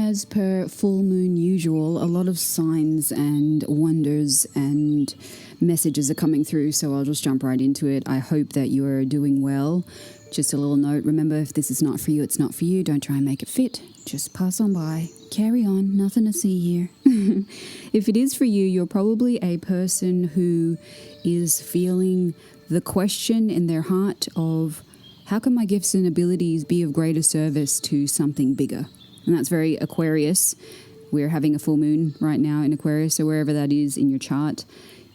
As per full moon usual, a lot of signs and wonders and messages are coming through, so I'll just jump right into it. I hope that you are doing well. Just a little note, remember, if this is not for you, it's not for you. Don't try and make it fit. Just pass on by. Carry on. Nothing to see here. If it is for you, you're probably a person who is feeling the question in their heart of, how can my gifts and abilities be of greater service to something bigger? And that's very Aquarius. We're having a full moon right now in Aquarius, so wherever that is in your chart,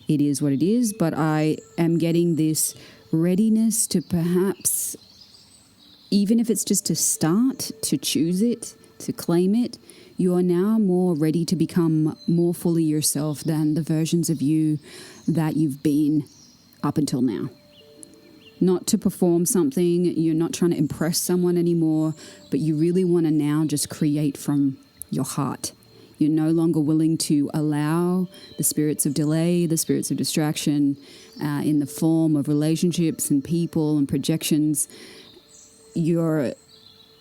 it is what it is. But I am getting this readiness to perhaps, even if it's just to start, to choose it, to claim it, you are now more ready to become more fully yourself than the versions of you that you've been up until now. Not to perform something, you're not trying to impress someone anymore, but you really want to now just create from your heart. You're no longer willing to allow the spirits of delay, the spirits of distraction, in the form of relationships and people and projections. You're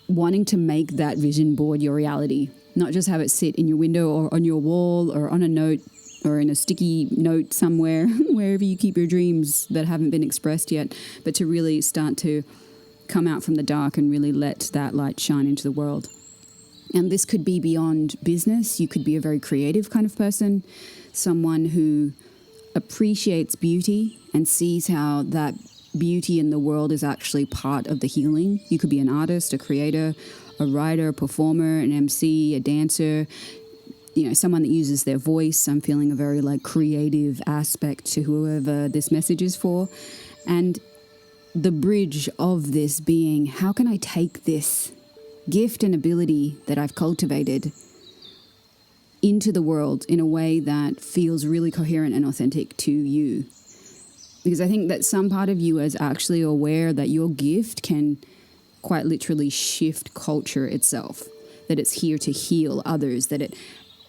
wanting to make that vision board your reality, not just have it sit in your window or on your wall or on a note or in a sticky note somewhere, wherever you keep your dreams that haven't been expressed yet, but to really start to come out from the dark and really let that light shine into the world. And this could be beyond business. You could be a very creative kind of person, someone who appreciates beauty and sees how that beauty in the world is actually part of the healing. You could be an artist, a creator, a writer, a performer, an MC, a dancer, someone that uses their voice. I'm feeling a very creative aspect to whoever this message is for. And the bridge of this being, how can I take this gift and ability that I've cultivated into the world in a way that feels really coherent and authentic to you? Because I think that some part of you is actually aware that your gift can quite literally shift culture itself, that it's here to heal others, that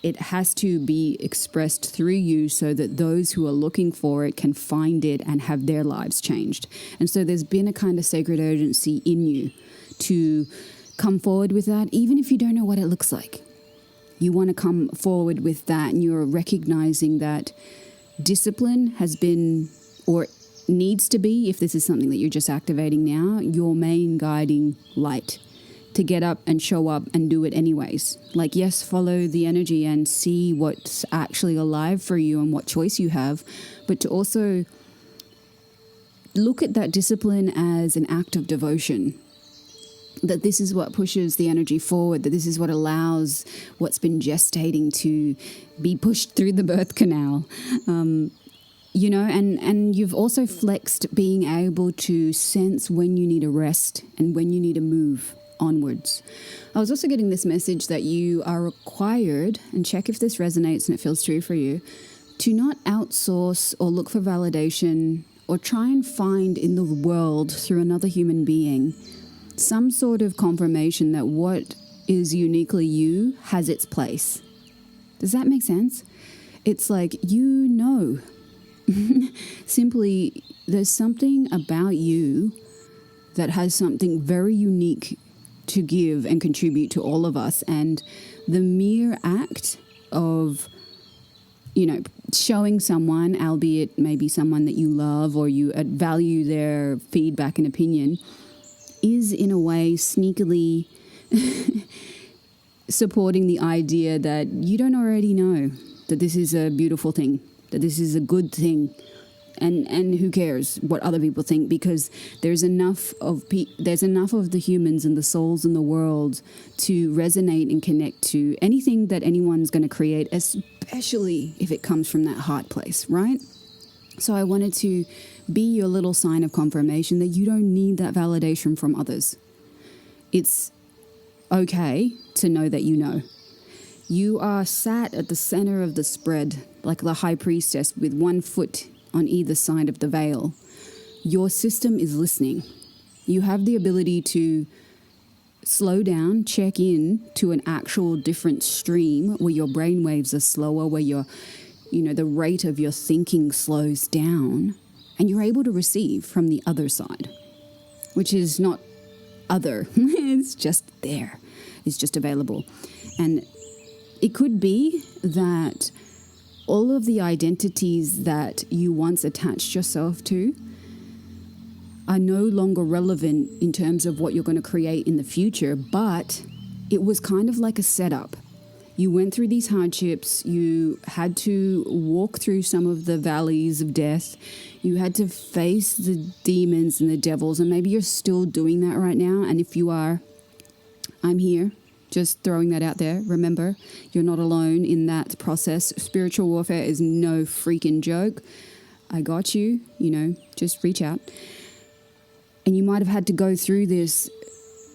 it has to be expressed through you so that those who are looking for it can find it and have their lives changed. And so there's been a kind of sacred urgency in you to come forward with that, even if you don't know what it looks like. You want to come forward with that, and you're recognizing that discipline has been, or needs to be, if this is something that you're just activating now, your main guiding light. To get up and show up and do it anyways. Yes, follow the energy and see what's actually alive for you and what choice you have, but to also look at that discipline as an act of devotion. That this is what pushes the energy forward, that this is what allows what's been gestating to be pushed through the birth canal. And you've also flexed being able to sense when you need a rest and when you need to move onwards. I was also getting this message that you are required, and check if this resonates and it feels true for you, to not outsource or look for validation or try and find in the world through another human being some sort of confirmation that what is uniquely you has its place. Does that make sense? It's simply there's something about you that has something very unique to give and contribute to all of us. And the mere act of, showing someone, albeit maybe someone that you love or you value their feedback and opinion, is in a way sneakily supporting the idea that you don't already know that this is a beautiful thing, that this is a good thing. And who cares what other people think, because there's enough of the humans and the souls in the world to resonate and connect to anything that anyone's going to create, especially if it comes from that heart place, right? So I wanted to be your little sign of confirmation that you don't need that validation from others. It's okay to know that you know. You are sat at the center of the spread, like the high priestess with one foot on either side of the veil. Your system is listening. You have the ability to slow down, check in to an actual different stream where your brain waves are slower, where the rate of your thinking slows down, and you're able to receive from the other side, which is not other. It's just there. is just available. And it could be that all of the identities that you once attached yourself to are no longer relevant in terms of what you're going to create in the future, but it was kind of like a setup. You went through these hardships, you had to walk through some of the valleys of death, you had to face the demons and the devils, and maybe you're still doing that right now, and if you are, I'm here. Just throwing that out there. Remember, you're not alone in that process. Spiritual warfare is no freaking joke. I got you, just reach out. And you might have had to go through this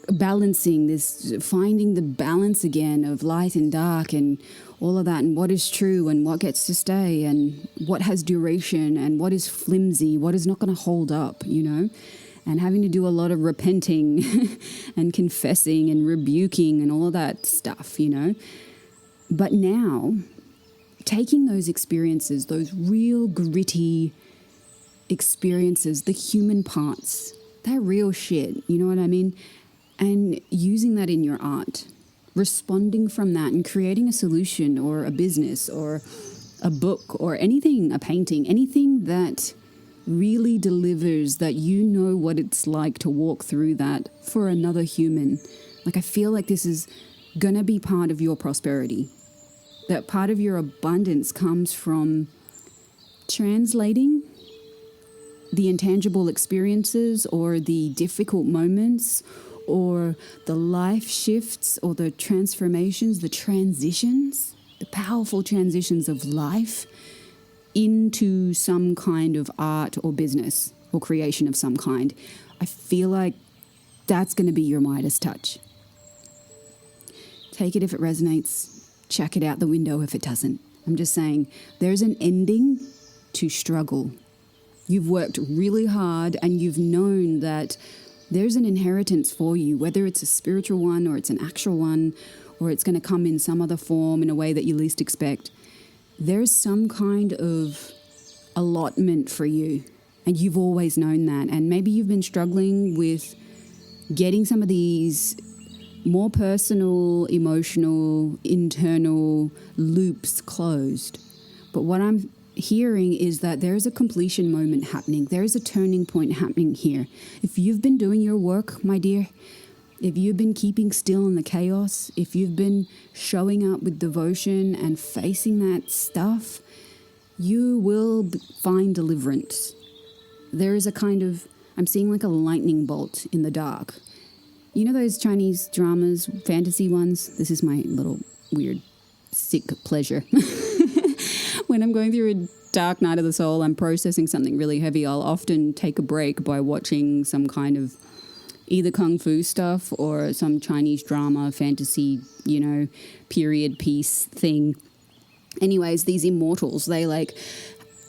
balancing, this finding the balance again of light and dark and all of that, and what is true and what gets to stay and what has duration and what is flimsy, what is not going to hold up, and having to do a lot of repenting and confessing and rebuking and all of that stuff, But now, taking those experiences, those real gritty experiences, the human parts, that real shit, you know what I mean? And using that in your art, responding from that and creating a solution or a business or a book or anything, a painting, anything that really delivers, that what it's like to walk through that for another human. Like, I feel like this is going to be part of your prosperity. That part of your abundance comes from translating the intangible experiences or the difficult moments or the life shifts or the transformations, the transitions, the powerful transitions of life into some kind of art or business or creation of some kind. I feel like that's going to be your Midas touch. Take it if it resonates. Chuck it out the window if it doesn't. I'm just saying, there's an ending to struggle. You've worked really hard and you've known that there's an inheritance for you, whether it's a spiritual one or it's an actual one, or it's going to come in some other form in a way that you least expect. There's some kind of allotment for you, and you've always known that. And maybe you've been struggling with getting some of these more personal, emotional, internal loops closed. But what I'm hearing is that there's a completion moment happening. There's a turning point happening here. If you've been doing your work, my dear, if you've been keeping still in the chaos, if you've been showing up with devotion and facing that stuff, you will find deliverance. There is a kind of, I'm seeing like a lightning bolt in the dark. You know those Chinese dramas, fantasy ones? This is my little weird sick pleasure. When I'm going through a dark night of the soul, I'm processing something really heavy, I'll often take a break by watching some kind of either kung fu stuff or some Chinese drama, fantasy, period piece thing. Anyways, these immortals, they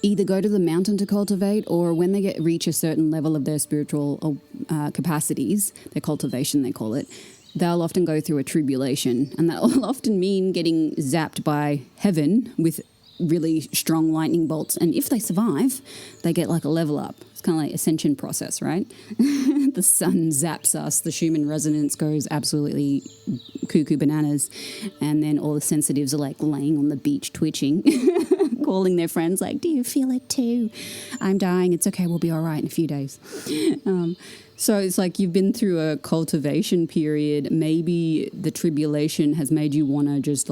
either go to the mountain to cultivate, or when they reach a certain level of their spiritual capacities, their cultivation they call it, they'll often go through a tribulation, and that will often mean getting zapped by heaven with really strong lightning bolts. And if they survive, they get like a level up. It's kind of like ascension process, right? The sun zaps us, the Schumann resonance goes absolutely cuckoo bananas, and then all the sensitives are like laying on the beach twitching, calling their friends like, do you feel it too? I'm dying. It's okay. We'll be all right in a few days. So it's like you've been through a cultivation period. Maybe the tribulation has made you want to just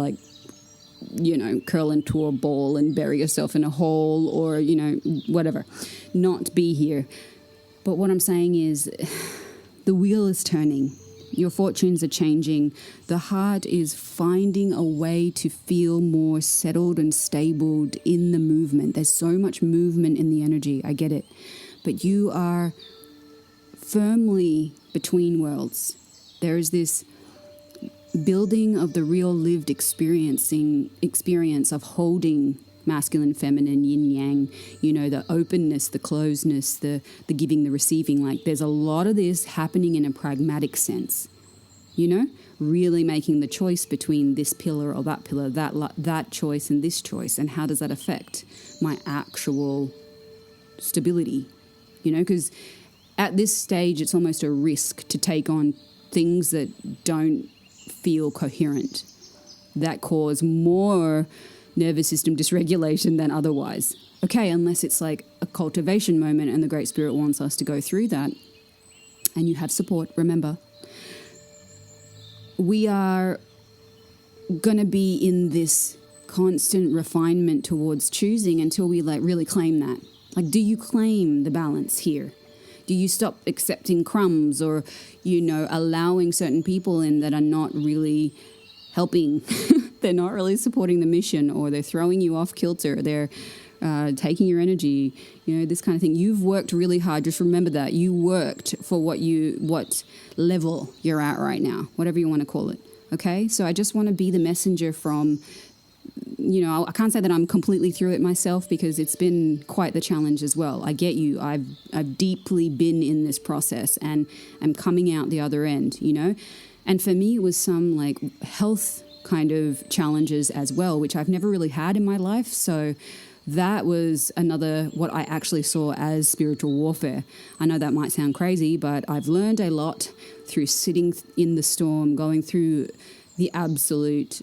curl into a ball and bury yourself in a hole, or, whatever, not be here. But what I'm saying is the wheel is turning. Your fortunes are changing. The heart is finding a way to feel more settled and stable in the movement. There's so much movement in the energy. I get it. But you are firmly between worlds. There is this building of the real lived experience of holding masculine, feminine, yin yang, the openness, the closeness, the giving, the receiving. Like, there's a lot of this happening in a pragmatic sense, really making the choice between this pillar or that pillar, that choice and this choice, and how does that affect my actual stability, because at this stage it's almost a risk to take on things that don't feel coherent, that cause more nervous system dysregulation than otherwise. Okay, unless it's like a cultivation moment and the Great Spirit wants us to go through that. And you have support, remember. We are going to be in this constant refinement towards choosing until we like really claim that. Like, do you claim the balance here? Do you stop accepting crumbs or, allowing certain people in that are not really helping? They're not really supporting the mission, or they're throwing you off kilter. They're taking your energy, this kind of thing. You've worked really hard. Just remember that. You worked for what level you're at right now, whatever you want to call it. Okay? So I just want to be the messenger from, I can't say that I'm completely through it myself because it's been quite the challenge as well. I get you. I've deeply been in this process and I'm coming out the other end, And for me, it was some like health kind of challenges as well, which I've never really had in my life. So that was another, what I actually saw as spiritual warfare. I know that might sound crazy, but I've learned a lot through sitting in the storm, going through the absolute,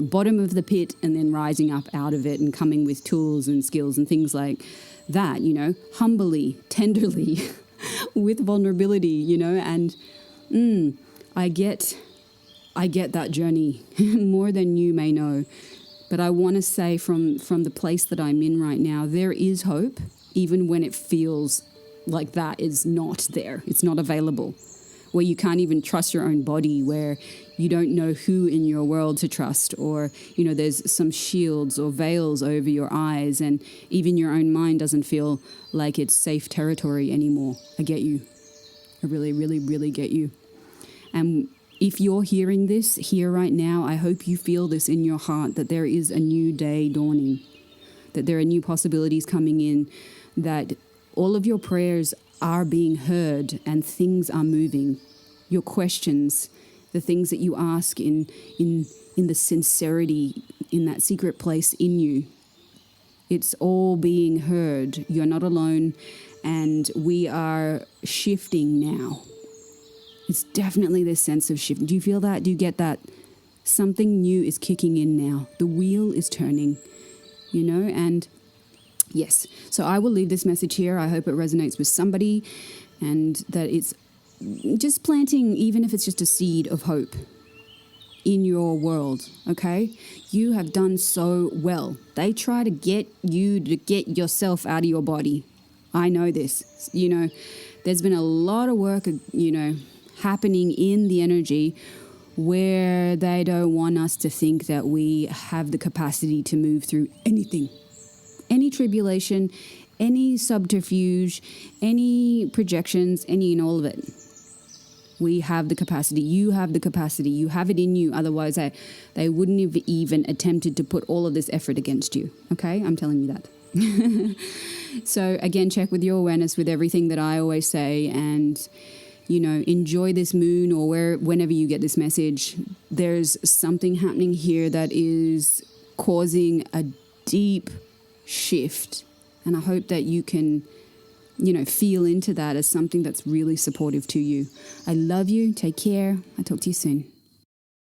bottom of the pit and then rising up out of it and coming with tools and skills and things like that, humbly, tenderly, with vulnerability, and I get that journey more than you may know. But I want to say from the place that I'm in right now, there is hope, even when it feels like that is not there. It's not available, where you can't even trust your own body, where you don't know who in your world to trust, or, there's some shields or veils over your eyes, and even your own mind doesn't feel like it's safe territory anymore. I get you. I really, really, really get you. And if you're hearing this here right now, I hope you feel this in your heart, that there is a new day dawning, that there are new possibilities coming in, that all of your prayers are being heard and things are moving. Your questions, the things that you ask in the sincerity, in that secret place in you, it's all being heard. You're not alone, and we are shifting now. It's definitely this sense of shift. Do you feel that? Do you get that? Something new is kicking in now. The wheel is turning, and yes. So I will leave this message here. I hope it resonates with somebody and that it's just planting, even if it's just a seed of hope in your world, okay? You have done so well. They try to get you to get yourself out of your body. I know this. There's been a lot of work, happening in the energy where they don't want us to think that we have the capacity to move through anything, any tribulation, any subterfuge, any projections, any and all of it. We have the capacity. You have the capacity. You have it in you. Otherwise, they wouldn't have even attempted to put all of this effort against you. Okay? I'm telling you that. So again, check with your awareness with everything that I always say, and enjoy this moon, or whenever you get this message. There's something happening here that is causing a deep shift. And I hope that you can, feel into that as something that's really supportive to you. I love you. Take care. I'll talk to you soon.